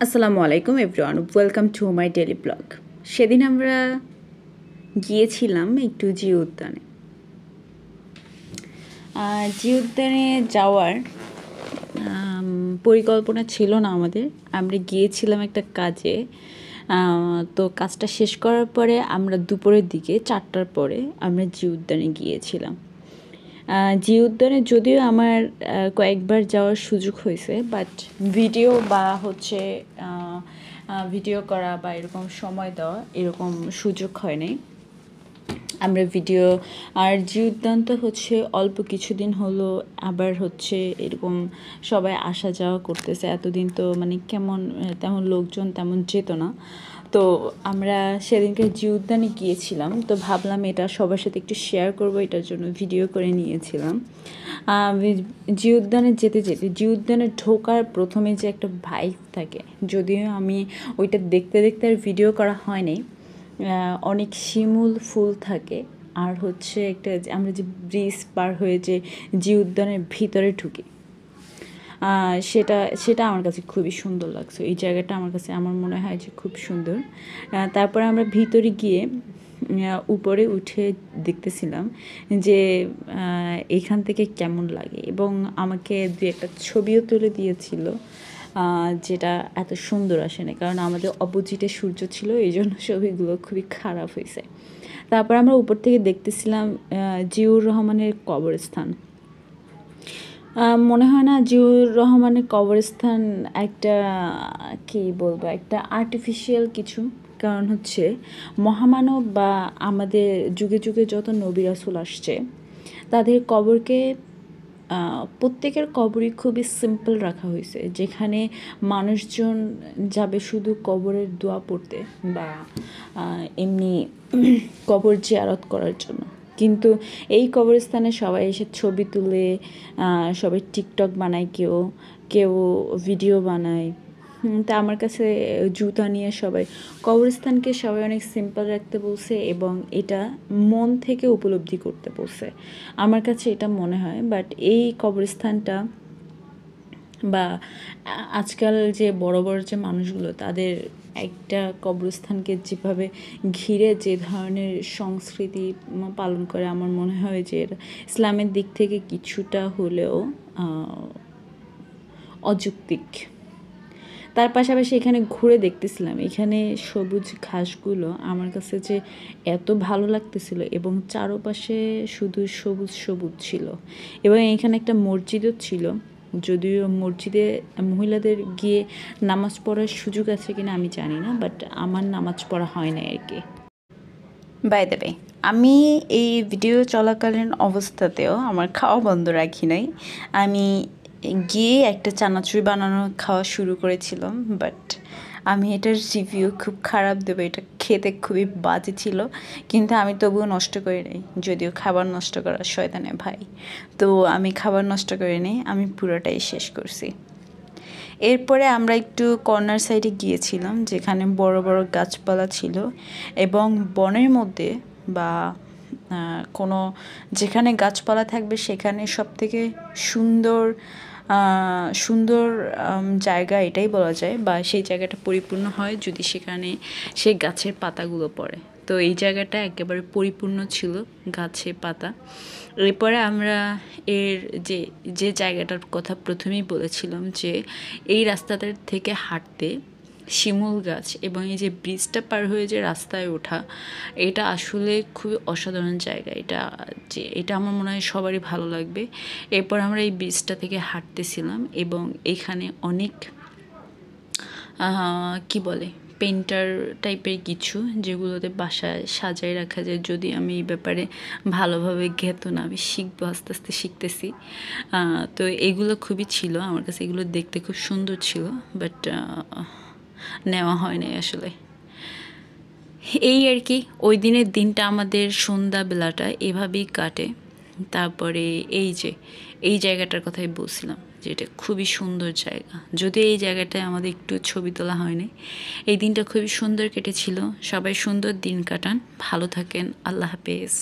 আসসালামু আলাইকুম everyone, welcome to my daily blog. সেদিন আমরা গিয়েছিলাম একটু জিও উদ্যানে। জিও উদ্যানে যাওয়ার পরিকল্পনা ছিল না আমাদের। আমরা গিয়েছিলাম একটা কাজে। তো কাজটা শেষ করার পরে আমরা দুপুরের দিকে 4টার পরে আমরা জিও উদ্যানে গিয়েছিলাম। জিও উদ্যানে যদিও আমার কয়েকবার যাওয়ার সুযোগ হয়েছে, বাট ভিডিও বা হচ্ছে ভিডিও করা বা এরকম সময় দেওয়া এরকম সুযোগ হয় নাই। আমরা ভিডিও আর জিও উদ্যান তো হচ্ছে অল্প কিছুদিন হলো আবার হচ্ছে এরকম সবাই আসা যাওয়া করতেছে। এতদিন তো মানে কেমন তেমন লোকজন তেমন যেত না। তো আমরা সেদিনকে জিও উদ্যানে গিয়েছিলাম, তো ভাবলাম এটা সবার সাথে একটু শেয়ার করব, এটার জন্য ভিডিও করে নিয়েছিলাম। জিও উদ্যানে যেতে যেতে জিও উদ্যানে ঢোকার প্রথমে যে একটা ভাইব থাকে, যদিও আমি ওইটা দেখতে দেখতে আর ভিডিও করা হয়নি। অনেক শিমুল ফুল থাকে, আর হচ্ছে একটা আমরা যে ব্রিজ পার হয়ে যে জিও উদ্যানের ভিতরে ঢুকি, সেটা সেটা আমার কাছে খুবই সুন্দর লাগছে। এই জায়গাটা আমার মনে হয় যে খুব সুন্দর। তারপরে আমরা ভিতরে গিয়ে উপরে উঠে দেখতেছিলাম যে এখান থেকে কেমন লাগে, এবং আমাকে দু একটা ছবিও তুলে দিয়েছিল, যেটা এত সুন্দর আসে না, কারণ আমাদের অপোজিটে সূর্য ছিল, এই জন্য ছবিগুলো খুবই খারাপ হয়েছে। তারপর আমরা উপর থেকে দেখতেছিলাম জিয়াউর রহমানের কবরস্থান। মনে হয় না জিয়াউর রহমানের কবরস্থান একটা কী বলবো, একটা আর্টিফিশিয়াল কিছু। কারণ হচ্ছে মহামানব বা আমাদের যুগে যুগে যত নবী রাসূল আসছে, তাদের কবরকে প্রত্যেকের কবরই খুবই সিম্পল রাখা হয়েছে, যেখানে মানুষজন যাবে শুধু কবরের দোয়া পড়তে বা এমনি কবর জিয়ারত করার জন্য। কিন্তু এই কবরস্থানে সবাই এসে ছবি তুলে, সবাই টিকটক বানায়, কেউ কেউ ভিডিও বানায়। তা আমার কাছে জুতা নিয়ে সবাই কবরস্থানকে সবাই অনেক সিম্পল রাখতে বলছে, এবং এটা মন থেকে উপলব্ধি করতে বলছে। আমার কাছে এটা মনে হয়। বাট এই কবরস্থানটা বা আজকাল যে বড় বড় যে মানুষগুলো, তাদের একটা কবরস্থানকে যেভাবে ঘিরে যে ধরনের সংস্কৃতি পালন করে, আমার মনে হয় যে ইসলামের দিক থেকে কিছুটা হলেও অযৌক্তিক। তার পাশাপাশি এখানে ঘুরে দেখতেছিলাম, এখানে সবুজ ঘাসগুলো আমার কাছে যে এত ভালো লাগতেছিল, এবং চারপাশে শুধু সবুজ সবুজ ছিল। এবং এখানে একটা মসজিদও ছিল, যদিও মসজিদে মহিলাদের গিয়ে নামাজ পড়ার সুযোগ আছে কিনা আমি জানি না, বাট আমার নামাজ পড়া হয় না আর কি। বাই দ্য ওয়ে, আমি এই ভিডিও চলাকালীন অবস্থাতেও আমার খাওয়া বন্ধ রাখি নাই। আমি গিয়ে একটা চানাচুর বানানো খাওয়া শুরু করেছিলাম, বাট আমি এটার রিভিউ খুব খারাপ দেবো, এটা খেতে খুবই বাজে ছিল। কিন্তু আমি তবুও নষ্ট করি নাই, যদিও খাবার নষ্ট করা শয়তানের ভাই। তো আমি খাবার নষ্ট করি নাই, আমি পুরোটাই শেষ করছি। এরপরে আমরা একটু কর্নার সাইডে গিয়েছিলাম, যেখানে বড় বড় গাছপালা ছিল, এবং বনের মধ্যে বা কোনো যেখানে গাছপালা থাকবে সেখানে সবথেকে সুন্দর সুন্দর জায়গা এটাই বলা যায়, বা সেই জায়গাটা পরিপূর্ণ হয় যদি সেখানে সেই গাছের পাতাগুলো পড়ে। তো এই জায়গাটা একেবারে পরিপূর্ণ ছিল গাছে পাতা। এরপরে আমরা এর যে যে জায়গাটার কথা প্রথমেই বলেছিলাম, যে এই রাস্তাটার থেকে হাঁটতে শিমুল গাছ এবং এই যে ব্রিজটা পার হয়ে যে রাস্তায় ওঠা, এটা আসলে খুবই অসাধারণ জায়গা। এটা আমার মনে হয় সবারই ভালো লাগবে। এরপর আমরা এই ব্রিজটা থেকে হাঁটতেছিলাম, এবং এখানে অনেক কি বলে পেন্টার টাইপের কিছু, যেগুলোতে বাসায় সাজায় রাখা যায়। যদি আমি এই ব্যাপারে ভালোভাবে জ্ঞাত না, আমি শিখবো, আস্তে আস্তে শিখতেছি। তো এগুলো খুবই ছিল আমার কাছে, এগুলো দেখতে খুব সুন্দর ছিল, বাট নেওয়া হয় নাই আসলে। এই আর কি, ওই দিনের দিনটা আমাদের সন্ধ্যাবেলাটা এভাবেই কাটে। তারপরে এই জায়গাটার কথাই বলছিলাম, যে এটা খুবই সুন্দর জায়গা, যদি এই জায়গাটায় আমাদের একটু ছবি তোলা হয়নি। এই দিনটা খুবই সুন্দর কেটেছিল। সবাই সুন্দর দিন কাটান, ভালো থাকেন, আল্লাহ হাফেজ।